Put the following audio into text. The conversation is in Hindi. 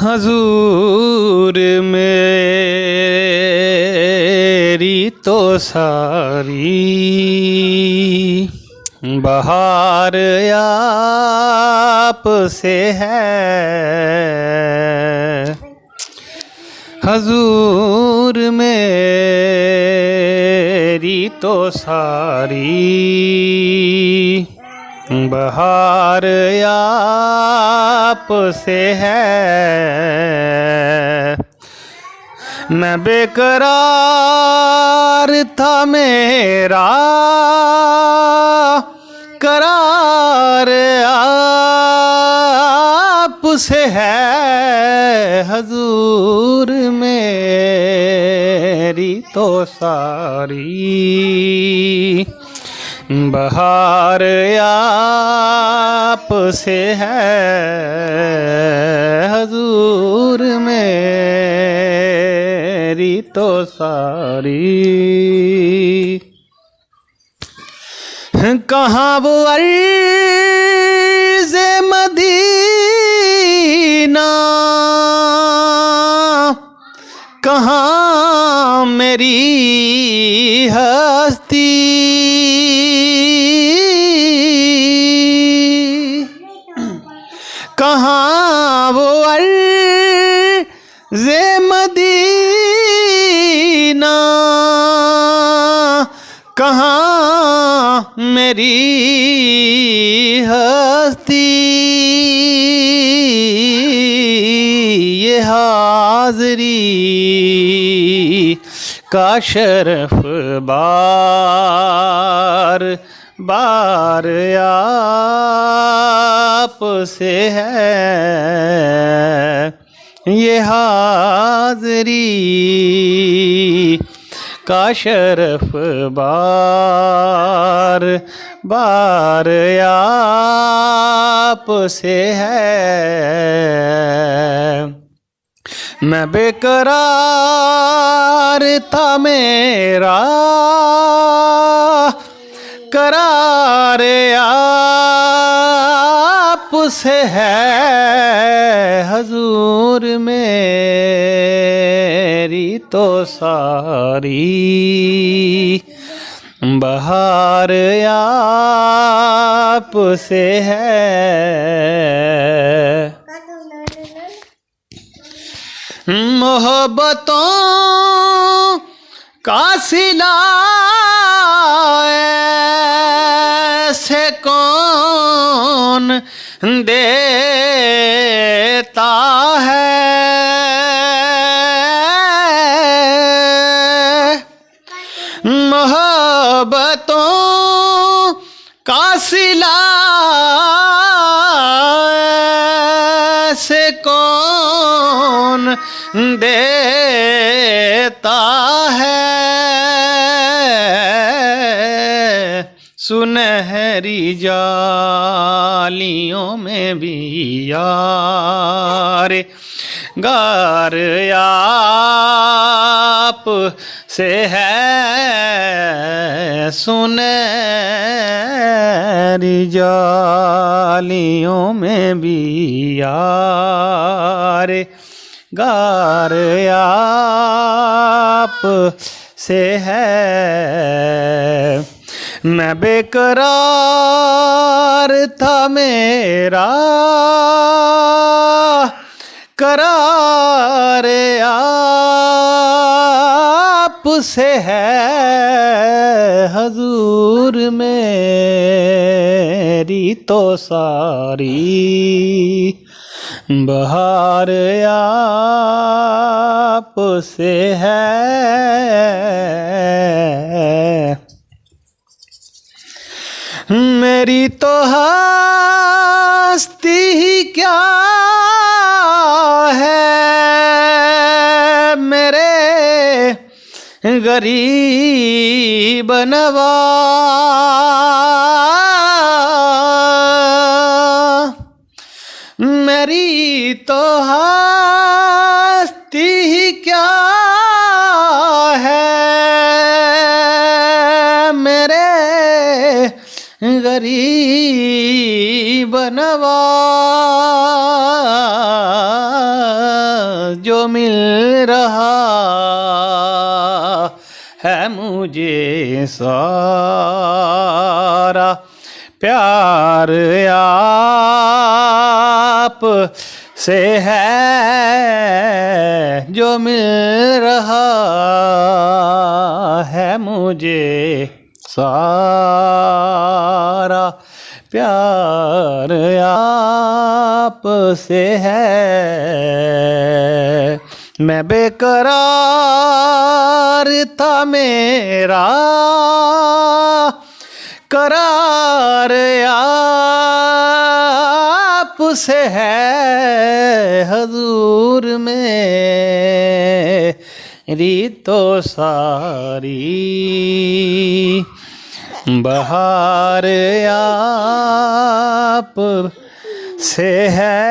हजूर मेरी तो सारी बहार आप से है। हजूर मेरी तो सारी बहार आप से है। मैं बेकरार था मेरा करार आप से है। हजूर मेरी तो सारी बहार आप से है। हजूर मेरी तो सारी। कहाँ वो अर्ज़े मदीना, कहाँ मेरी हस्ती। कहाँ वो अर्ज़े मदीना, कहाँ मेरी हस्ती। ये हाज़री का शरफ बार बार आप से है। ये हाज़री का शरफ बार बार आप से है। मैं बेकरार था मेरा करार आप से है। हजूर मेरी तो सारी बहार आप से है। मोहब्बतों का सिला ऐसे कौन देता है। मोहब्बतों का सिला ऐसे कौन देता है। सुनहरी जालियों में भी यार गार आप से है। सुनहरी जालियों में भी यार गार आप से है। मैं बेकरार था मेरा करार आप से है। हजूर मेरी तो सारी बहार आप से है। मेरी तो हस्ती ही क्या है मेरे गरीब नवाज। मेरी तो हस्ती ही क्या है मेरे गरीब नवाज। जो मिल रहा है मुझे सारा प्यार आप से है जो मिल रहा है मुझे सारा प्यार आप से है। मैं बेकरार था मेरा करार आप से है हजूर मेरी तो सारी बहार आप से है।